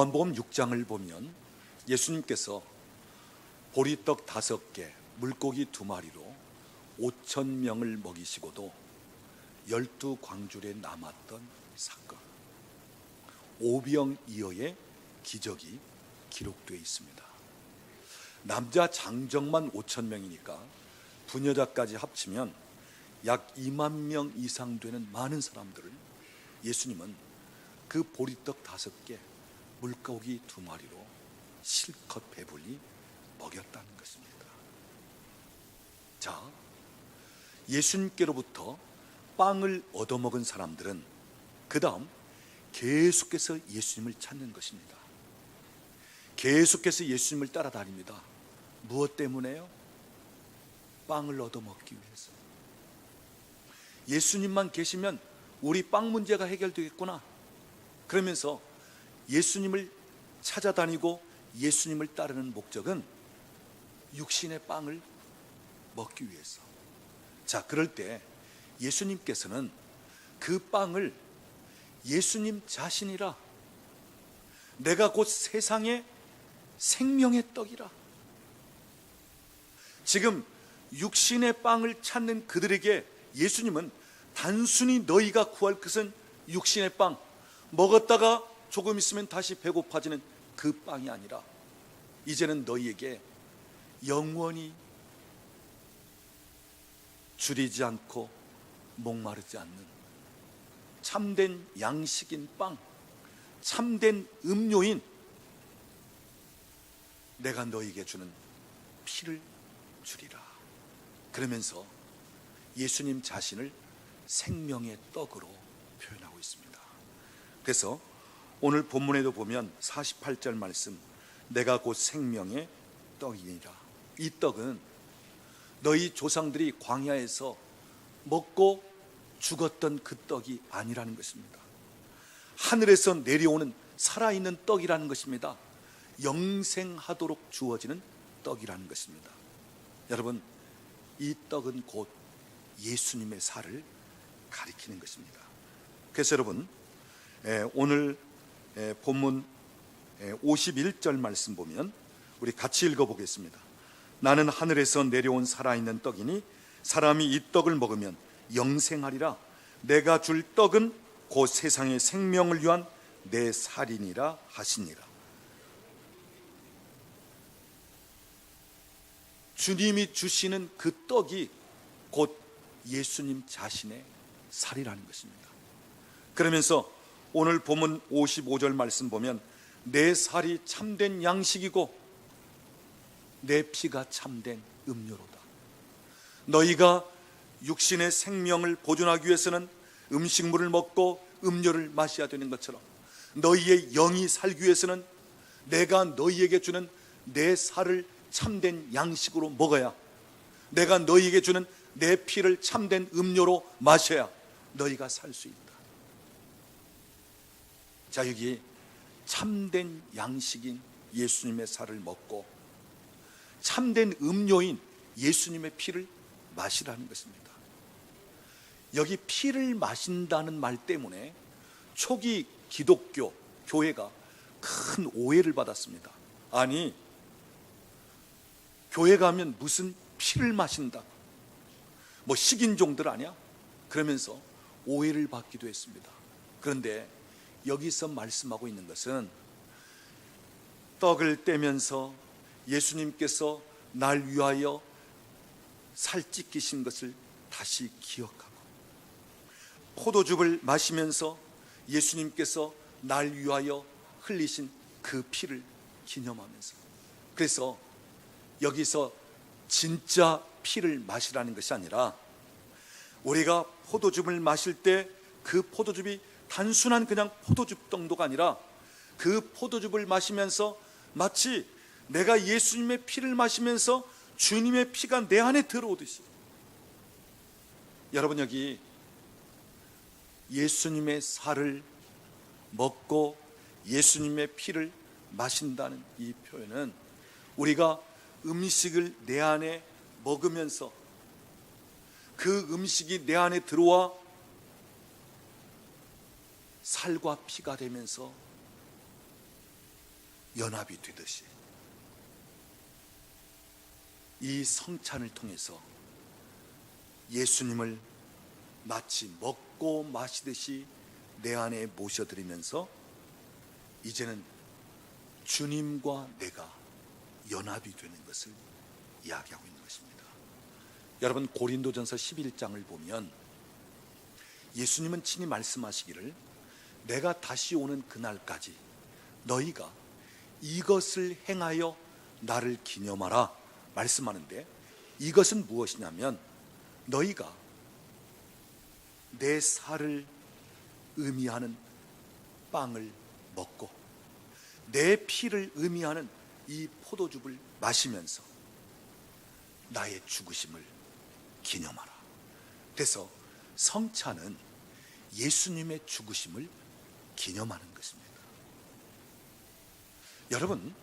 요한복음 6장을 보면 예수님께서 보리떡 5개, 물고기 2마리로 5,000명을 먹이시고도 12광줄에 남았던 사건, 오병이어의 기적이 기록되어 있습니다. 남자 장정만 5,000명이니까 부녀자까지 합치면 약 2만 명 이상 되는 많은 사람들을 예수님은 그 보리떡 5개, 물고기 2마리로 실컷 배불리 먹였다는 것입니다. 자, 예수님께로부터 빵을 얻어먹은 사람들은 그 다음 계속해서 예수님을 찾는 것입니다. 계속해서 예수님을 따라다닙니다. 무엇 때문에요? 빵을 얻어먹기 위해서. 예수님만 계시면 우리 빵 문제가 해결되겠구나 그러면서 예수님을 찾아다니고 예수님을 따르는 목적은 육신의 빵을 먹기 위해서. 자, 그럴 때 예수님께서는 그 빵을 예수님 자신이라, 내가 곧 세상의 생명의 떡이라. 지금 육신의 빵을 찾는 그들에게 예수님은 단순히 너희가 구할 것은 육신의 빵, 먹었다가 조금 있으면 다시 배고파지는 그 빵이 아니라 이제는 너희에게 영원히 줄이지 않고 목마르지 않는 참된 양식인 빵, 참된 음료인 내가 너희에게 주는 피를 주리라. 그러면서 예수님 자신을 생명의 떡으로 표현하고 있습니다. 그래서 오늘 본문에도 보면 48절 말씀, 내가 곧 생명의 떡이니라. 이 떡은 너희 조상들이 광야에서 먹고 죽었던 그 떡이 아니라는 것입니다. 하늘에서 내려오는 살아있는 떡이라는 것입니다. 영생하도록 주어지는 떡이라는 것입니다. 여러분, 이 떡은 곧 예수님의 살을 가리키는 것입니다. 그래서 여러분, 오늘 본문 51절 말씀 보면 우리 같이 읽어보겠습니다. 나는 하늘에서 내려온 살아있는 떡이니 사람이 이 떡을 먹으면 영생하리라. 내가 줄 떡은 곧 세상의 생명을 위한 내 살이니라 하시니라. 주님이 주시는 그 떡이 곧 예수님 자신의 살이라는 것입니다. 그러면서 오늘 본문 55절 말씀 보면 내 살이 참된 양식이고 내 피가 참된 음료로다. 너희가 육신의 생명을 보존하기 위해서는 음식물을 먹고 음료를 마셔야 되는 것처럼 너희의 영이 살기 위해서는 내가 너희에게 주는 내 살을 참된 양식으로 먹어야, 내가 너희에게 주는 내 피를 참된 음료로 마셔야 너희가 살 수 있다. 자, 여기 참된 양식인 예수님의 살을 먹고 참된 음료인 예수님의 피를 마시라는 것입니다. 여기 피를 마신다는 말 때문에 초기 기독교 교회가 큰 오해를 받았습니다. 아니, 교회 가면 무슨 피를 마신다, 뭐 식인종들 아니야? 그러면서 오해를 받기도 했습니다. 그런데 여기서 말씀하고 있는 것은 떡을 떼면서 예수님께서 날 위하여 살찌키신 것을 다시 기억하고, 포도즙을 마시면서 예수님께서 날 위하여 흘리신 그 피를 기념하면서, 그래서 여기서 진짜 피를 마시라는 것이 아니라 우리가 포도즙을 마실 때 그 포도즙이 단순한 그냥 포도즙 정도가 아니라 그 포도즙을 마시면서 마치 내가 예수님의 피를 마시면서 주님의 피가 내 안에 들어오듯이, 여러분, 여기 예수님의 살을 먹고 예수님의 피를 마신다는 이 표현은 우리가 음식을 내 안에 먹으면서 그 음식이 내 안에 들어와 살과 피가 되면서 연합이 되듯이 이 성찬을 통해서 예수님을 마치 먹고 마시듯이 내 안에 모셔드리면서 이제는 주님과 내가 연합이 되는 것을 이야기하고 있는 것입니다. 여러분, 고린도전서 11장을 보면 예수님은 친히 말씀하시기를 내가 다시 오는 그날까지 너희가 이것을 행하여 나를 기념하라 말씀하는데, 이것은 무엇이냐면 너희가 내 살을 의미하는 빵을 먹고 내 피를 의미하는 이 포도즙을 마시면서 나의 죽으심을 기념하라. 그래서 성찬은 예수님의 죽으심을 기념하는 것입니다. 여러분,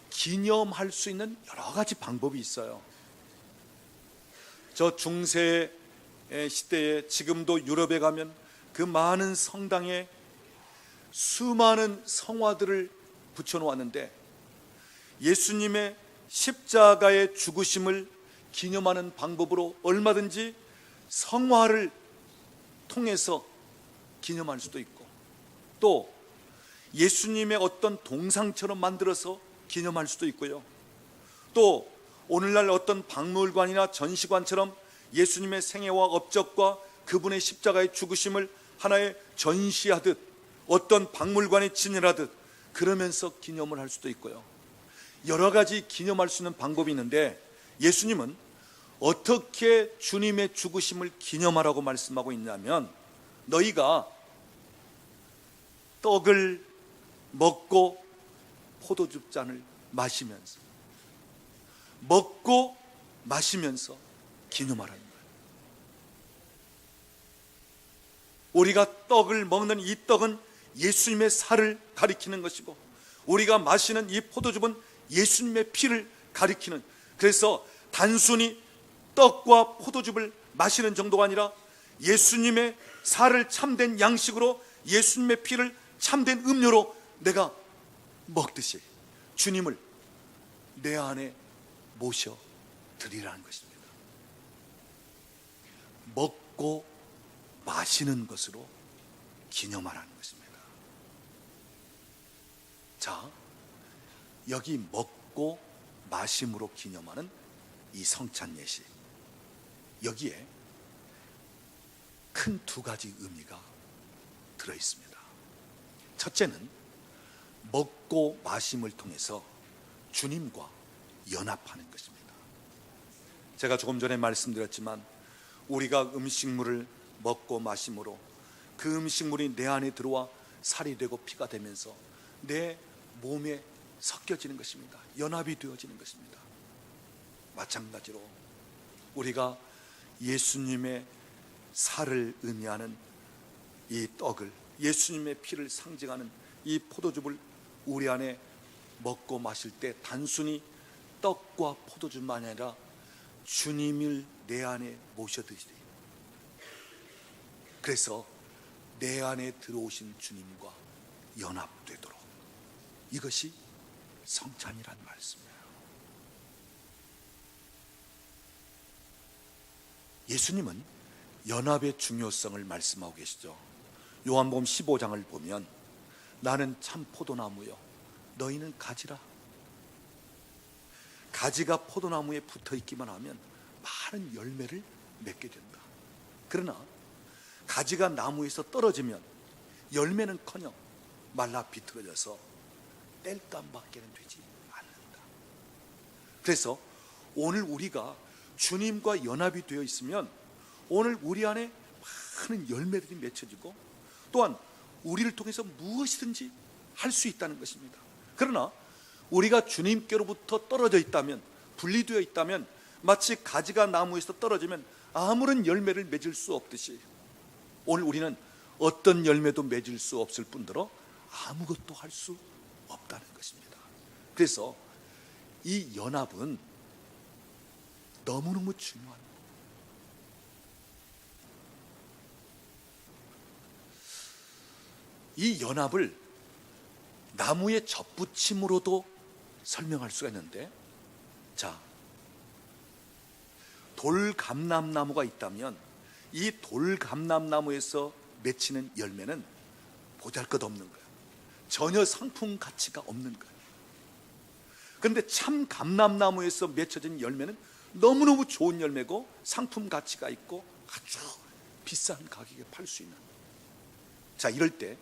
기념할 수 있는 여러 가지 방법이 있어요. 저 중세 시대에 지금도 유럽에 가면 그 많은 성당에 수많은 성화들을 붙여놓았는데 예수님의 십자가의 죽으심을 기념하는 방법으로 얼마든지 성화를 통해서 기념할 수도 있고, 또 예수님의 어떤 동상처럼 만들어서 기념할 수도 있고요, 또 오늘날 어떤 박물관이나 전시관처럼 예수님의 생애와 업적과 그분의 십자가의 죽으심을 하나의 전시하듯 어떤 박물관에 진열하듯 그러면서 기념을 할 수도 있고요. 여러 가지 기념할 수 있는 방법이 있는데 예수님은 어떻게 주님의 죽으심을 기념하라고 말씀하고 있냐면, 너희가 떡을 먹고 포도즙 잔을 마시면서 먹고 마시면서 기념하라는 거예요. 우리가 떡을 먹는 이 떡은 예수님의 살을 가리키는 것이고, 우리가 마시는 이 포도즙은 예수님의 피를 가리키는, 그래서 단순히 떡과 포도즙을 마시는 정도가 아니라 예수님의 살을 참된 양식으로, 예수님의 피를 참된 음료로 내가 먹듯이 주님을 내 안에 모셔 드리라는 것입니다. 먹고 마시는 것으로 기념하라는 것입니다. 자, 여기 먹고 마심으로 기념하는 이 성찬 예식, 여기에 큰 두 가지 의미가 들어 있습니다. 첫째는 먹고 마심을 통해서 주님과 연합하는 것입니다. 제가 조금 전에 말씀드렸지만 우리가 음식물을 먹고 마심으로 그 음식물이 내 안에 들어와 살이 되고 피가 되면서 내 몸에 섞여지는 것입니다. 연합이 되어지는 것입니다. 마찬가지로 우리가 예수님의 살을 의미하는 이 떡을, 예수님의 피를 상징하는 이 포도즙을 우리 안에 먹고 마실 때 단순히 떡과 포도즙만이 아니라 주님을 내 안에 모셔드리리, 그래서 내 안에 들어오신 주님과 연합되도록, 이것이 성찬이란 말씀이에요. 예수님은 연합의 중요성을 말씀하고 계시죠. 요한복음 15장을 보면 나는 참 포도나무요 너희는 가지라. 가지가 포도나무에 붙어있기만 하면 많은 열매를 맺게 된다. 그러나 가지가 나무에서 떨어지면 열매는커녕 말라 비틀어져서 땔감밖에는 되지 않는다. 그래서 오늘 우리가 주님과 연합이 되어 있으면 오늘 우리 안에 많은 열매들이 맺혀지고 또한 우리를 통해서 무엇이든지 할 수 있다는 것입니다. 그러나 우리가 주님께로부터 떨어져 있다면, 분리되어 있다면, 마치 가지가 나무에서 떨어지면 아무런 열매를 맺을 수 없듯이 오늘 우리는 어떤 열매도 맺을 수 없을 뿐더러 아무것도 할 수 없다는 것입니다. 그래서 이 연합은 너무너무 중요한, 이 연합을 나무의 접붙임으로도 설명할 수가 있는데, 자, 돌감람나무가 있다면 이 돌감람나무에서 맺히는 열매는 보잘것없는 거예요. 전혀 상품 가치가 없는 거예요. 그런데 참 감람나무에서 맺혀진 열매는 너무너무 좋은 열매고 상품 가치가 있고 아주 비싼 가격에 팔 수 있는. 자, 이럴 때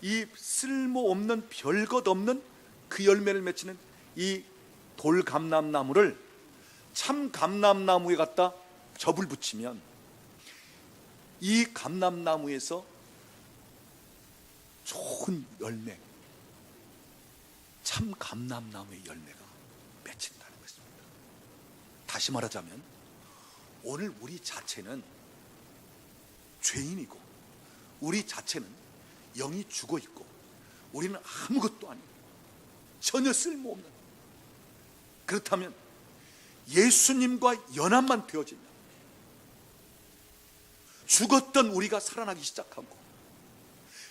이 쓸모없는 별것 없는 그 열매를 맺히는 이 돌감람나무를 참 감람나무에 갖다 접을 붙이면 이 감람나무에서 좋은 열매, 참 감람나무의 열매가 맺힌다는 것입니다. 다시 말하자면 오늘 우리 자체는 죄인이고 우리 자체는 영이 죽어 있고 우리는 아무것도 아니고 전혀 쓸모없는, 그렇다면 예수님과 연합만 되어지면 죽었던 우리가 살아나기 시작하고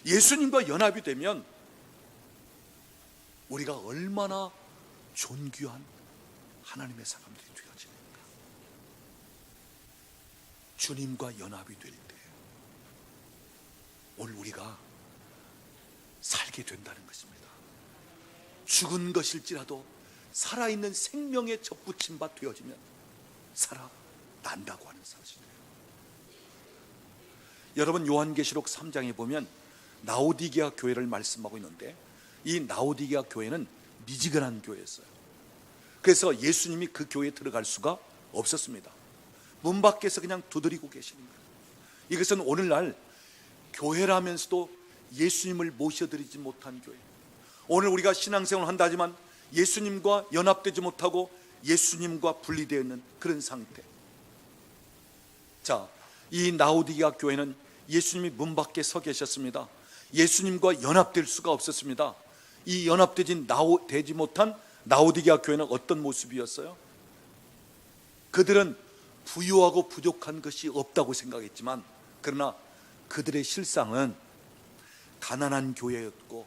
예수님과 연합이 되면 우리가 얼마나 존귀한 하나님의 사람들이 되어지는가. 주님과 연합이 될 때 오늘 우리가 살게 된다는 것입니다. 죽은 것일지라도 살아있는 생명의 접붙임 바 되어지면 살아난다고 하는 사실이에요. 여러분, 요한계시록 3장에 보면 라오디게아 교회를 말씀하고 있는데 이 라오디게아 교회는 미지근한 교회였어요. 그래서 예수님이 그 교회에 들어갈 수가 없었습니다. 문 밖에서 그냥 두드리고 계시는 거예요. 이것은 오늘날 교회라면서도 예수님을 모셔드리지 못한 교회, 오늘 우리가 신앙생활을 한다지만 예수님과 연합되지 못하고 예수님과 분리되어 있는 그런 상태. 자, 이 라오디게아 교회는 예수님이 문 밖에 서 계셨습니다. 예수님과 연합될 수가 없었습니다. 이 연합되지 못한 라오디게아 교회는 어떤 모습이었어요? 그들은 부유하고 부족한 것이 없다고 생각했지만 그러나 그들의 실상은 가난한 교회였고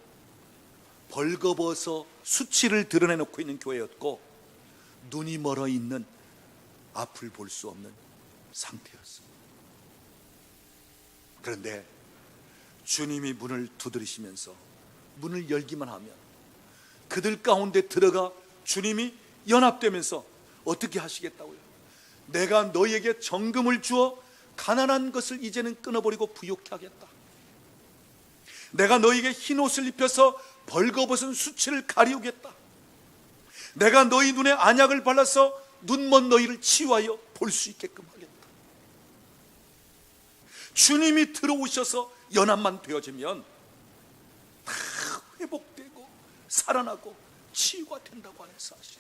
벌거벗어 수치를 드러내놓고 있는 교회였고 눈이 멀어 있는, 앞을 볼 수 없는 상태였습니다. 그런데 주님이 문을 두드리시면서 문을 열기만 하면 그들 가운데 들어가 주님이 연합되면서 어떻게 하시겠다고요? 내가 너희에게 정금을 주어 가난한 것을 이제는 끊어버리고 부욕해 하겠다. 내가 너희에게 흰 옷을 입혀서 벌거벗은 수치를 가리우겠다. 내가 너희 눈에 안약을 발라서 눈먼 너희를 치유하여 볼 수 있게끔 하겠다. 주님이 들어오셔서 연합만 되어지면 다 회복되고 살아나고 치유가 된다고 하는 사실.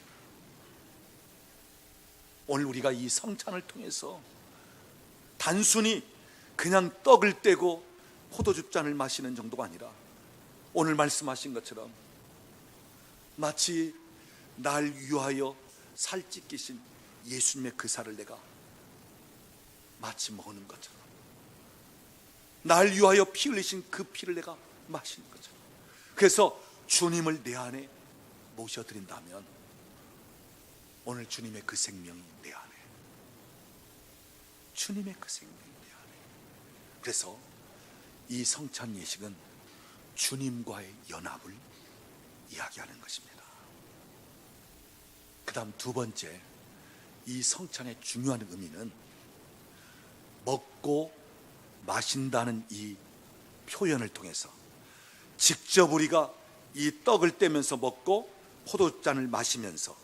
오늘 우리가 이 성찬을 통해서 단순히 그냥 떡을 떼고 포도주잔을 마시는 정도가 아니라 오늘 말씀하신 것처럼 마치 날 위하여 살찌 끼신 예수님의 그 살을 내가 마치 먹는 것처럼, 날 위하여 피 흘리신 그 피를 내가 마시는 것처럼, 그래서 주님을 내 안에 모셔드린다면 오늘 주님의 그 생명이 내 안에, 주님의 그 생명이 내 안에. 그래서 이 성찬 예식은 주님과의 연합을 이야기하는 것입니다. 그 다음 두 번째, 이 성찬의 중요한 의미는 먹고 마신다는 이 표현을 통해서 직접 우리가 이 떡을 떼면서 먹고 포도잔을 마시면서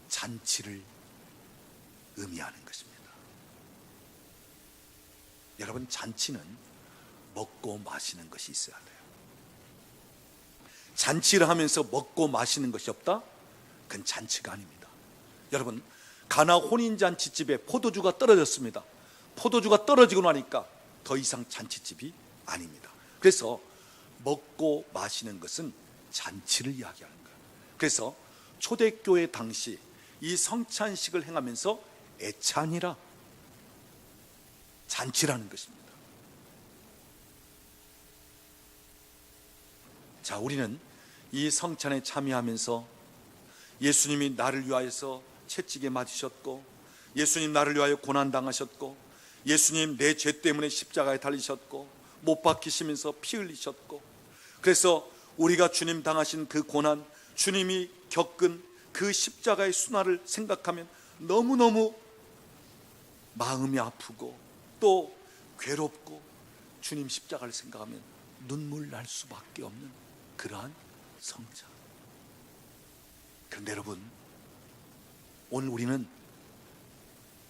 잔치를 의미하는 것입니다. 여러분, 잔치는 먹고 마시는 것이 있어야 돼요. 잔치를 하면서 먹고 마시는 것이 없다? 그건 잔치가 아닙니다. 여러분, 가나 혼인잔치집에 포도주가 떨어졌습니다. 포도주가 떨어지고 나니까 더 이상 잔치집이 아닙니다. 그래서 먹고 마시는 것은 잔치를 이야기하는 거예요. 그래서 초대교회 당시 이 성찬식을 행하면서 애찬이라 잔치라는 것입니다. 자, 우리는 이 성찬에 참여하면서 예수님이 나를 위하여서 채찍에 맞으셨고, 예수님 나를 위하여 고난당하셨고, 예수님 내 죄 때문에 십자가에 달리셨고, 못 박히시면서 피 흘리셨고, 그래서 우리가 주님 당하신 그 고난, 주님이 겪은 그 십자가의 순환을 생각하면 너무너무 마음이 아프고 또 괴롭고, 주님 십자가를 생각하면 눈물 날 수밖에 없는 그러한 성찬. 그런데 여러분, 오늘 우리는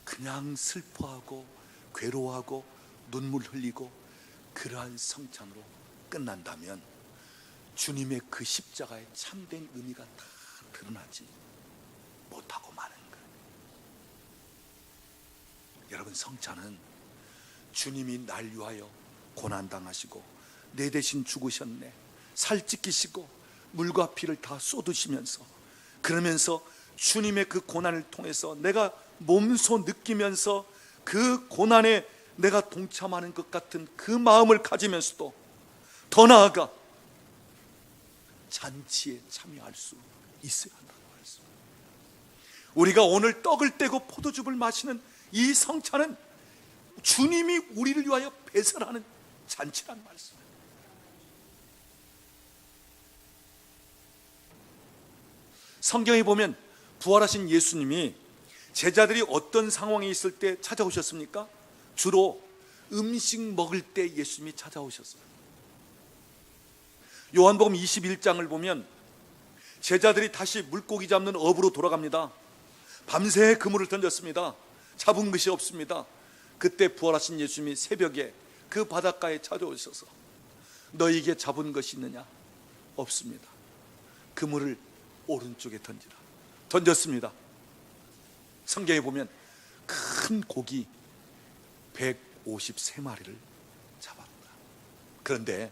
그냥 슬퍼하고 괴로워하고 눈물 흘리고 그러한 성찬으로 끝난다면 주님의 그 십자가의 참된 의미가 다 드러나지 못하고 마는 거예요. 여러분, 성찬은 주님이 날 위하여 고난당하시고 내 대신 죽으셨네, 살 찢기시고 물과 피를 다 쏟으시면서, 그러면서 주님의 그 고난을 통해서 내가 몸소 느끼면서 그 고난에 내가 동참하는 것 같은 그 마음을 가지면서도 더 나아가 잔치에 참여할 수 있어야 한다는 말씀. 우리가 오늘 떡을 떼고 포도즙을 마시는 이 성찬은 주님이 우리를 위하여 배설하는 잔치란 말씀. 성경에 보면 부활하신 예수님이 제자들이 어떤 상황에 있을 때 찾아오셨습니까? 주로 음식 먹을 때 예수님이 찾아오셨어요. 요한복음 21장을 보면 제자들이 다시 물고기 잡는 어부로 돌아갑니다. 밤새 그물을 던졌습니다. 잡은 것이 없습니다. 그때 부활하신 예수님이 새벽에 그 바닷가에 찾아오셔서 너희에게 잡은 것이 있느냐? 없습니다. 그물을 오른쪽에 던지라. 던졌습니다. 성경에 보면 큰 고기 153마리를 잡았다. 그런데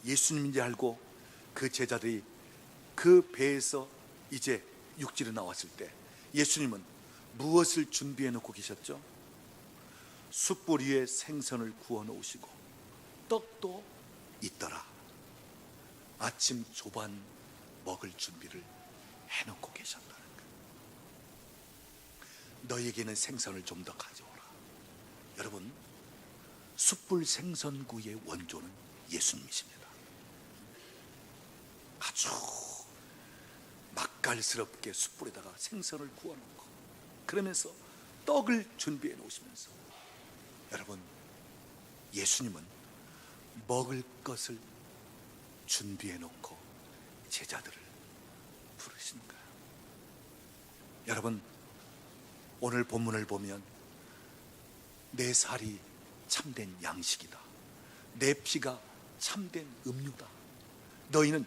예수님인지 알고 그 제자들이 그 배에서 이제 육지로 나왔을 때 예수님은 무엇을 준비해 놓고 계셨죠? 숯불 위에 생선을 구워 놓으시고 떡도 있더라. 아침 조반 먹을 준비를 해놓고 계셨다는 거예요. 너희에게는 생선을 좀 더 가져오라. 여러분, 숯불 생선구이의 원조는 예수님이십니다. 아주 맛깔스럽게 숯불에다가 생선을 구워놓고 그러면서 떡을 준비해 놓으시면서, 여러분, 예수님은 먹을 것을 준비해 놓고 제자들을 부르신 거예요. 여러분, 오늘 본문을 보면 내 살이 참된 양식이다, 내 피가 참된 음료다, 너희는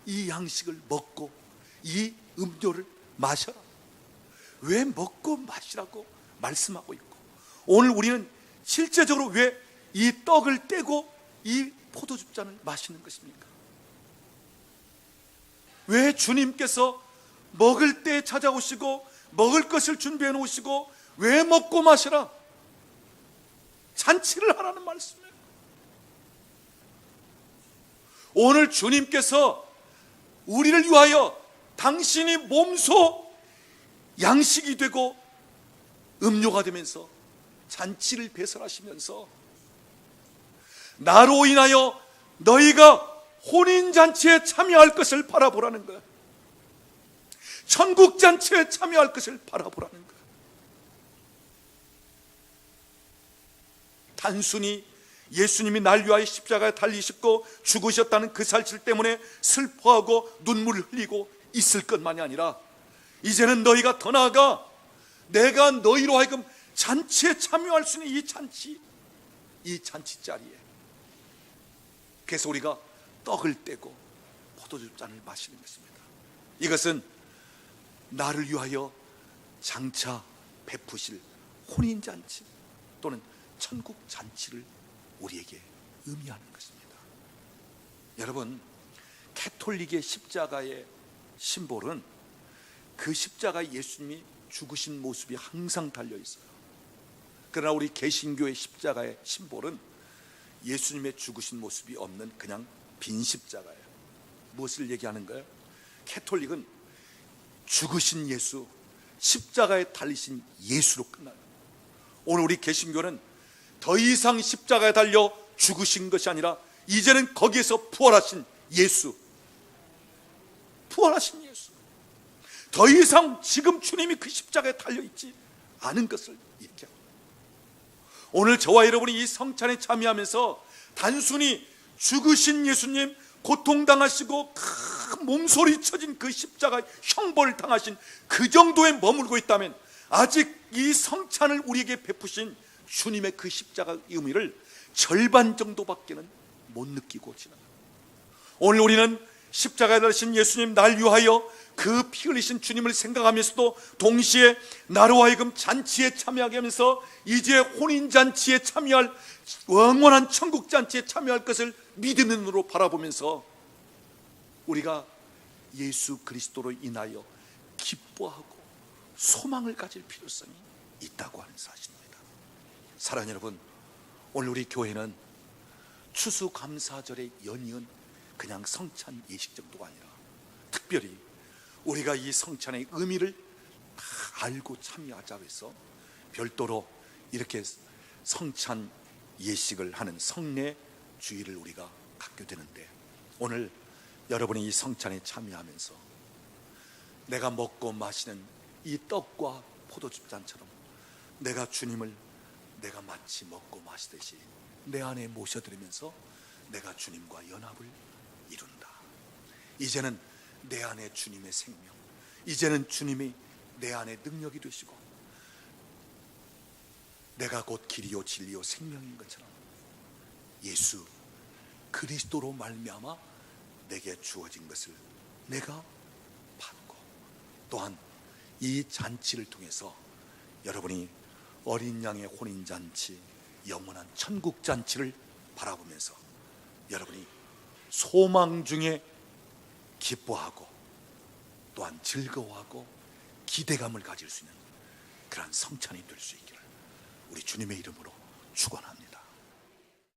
이 양식을 먹고 이 음료를 마셔라. 왜 먹고 마시라고 말씀하고 있고, 오늘 우리는 실제적으로 왜 이 떡을 떼고 이 포도즙 잔을 마시는 것입니까? 왜 주님께서 먹을 때 찾아오시고 먹을 것을 준비해 놓으시고 왜 먹고 마시라 잔치를 하라는 말씀이에요. 오늘 주님께서 우리를 위하여 당신이 몸소 양식이 되고 음료가 되면서 잔치를 배설하시면서 나로 인하여 너희가 혼인잔치에 참여할 것을 바라보라는 거야. 천국잔치에 참여할 것을 바라보라는 거야. 단순히 예수님이 날 위하여 십자가에 달리셨고 죽으셨다는 그 사실 때문에 슬퍼하고 눈물을 흘리고 있을 것만이 아니라, 이제는 너희가 더 나아가 내가 너희로 하여금 잔치에 참여할 수 있는 이 잔치 자리에, 그래서 우리가 떡을 떼고 포도주 잔을 마시는 것입니다. 이것은 나를 위하여 장차 베푸실 혼인잔치 또는 천국잔치를 우리에게 의미하는 것입니다. 여러분, 캐톨릭의 십자가의 심볼은 그 십자가에 예수님이 죽으신 모습이 항상 달려 있어요. 그러나 우리 개신교의 십자가의 심볼은 예수님의 죽으신 모습이 없는 그냥 빈 십자가예요. 무엇을 얘기하는 거예요? 캐톨릭은 죽으신 예수, 십자가에 달리신 예수로 끝나요. 오늘 우리 개신교는 더 이상 십자가에 달려 죽으신 것이 아니라 이제는 거기에서 부활하신 예수, 부활하신 예수, 더 이상 지금 주님이 그 십자가에 달려있지 않은 것을 얘기하고, 오늘 저와 여러분이 이 성찬에 참여하면서 단순히 죽으신 예수님, 고통당하시고 큰 몸소리 쳐진 그 십자가 형벌을 당하신 그 정도에 머물고 있다면 아직 이 성찬을 우리에게 베푸신 주님의 그 십자가의 의미를 절반 정도밖에는 못 느끼고 지나가요. 오늘 우리는 십자가에 달리신 예수님, 날 위하여 그 피 흘리신 주님을 생각하면서도 동시에 나로 하여금 잔치에 참여하게 하면서 이제 혼인잔치에 참여할, 영원한 천국잔치에 참여할 것을 믿음의 눈으로 바라보면서 우리가 예수 그리스도로 인하여 기뻐하고 소망을 가질 필요성이 있다고 하는 사실입니다. 사랑하는 여러분, 오늘 우리 교회는 추수감사절에 연이은 그냥 성찬 예식 정도가 아니라 특별히 우리가 이 성찬의 의미를 다 알고 참여하자고 해서 별도로 이렇게 성찬 예식을 하는 성례 주일을 우리가 갖게 되는데, 오늘 여러분이 이 성찬에 참여하면서 내가 먹고 마시는 이 떡과 포도주 잔처럼 내가 주님을 내가 마치 먹고 마시듯이 내 안에 모셔드리면서 내가 주님과 연합을 이룬다. 이제는 내 안에 주님의 생명, 이제는 주님이 내 안에 능력이 되시고 내가 곧 길이요 진리요 생명인 것처럼 예수 그리스도로 말미암아 내게 주어진 것을 내가 받고, 또한 이 잔치를 통해서 여러분이 어린 양의 혼인잔치, 영원한 천국잔치를 바라보면서 여러분이 소망 중에 기뻐하고 또한 즐거워하고 기대감을 가질 수 있는 그러한 성찬이 될 수 있기를 우리 주님의 이름으로 축원합니다.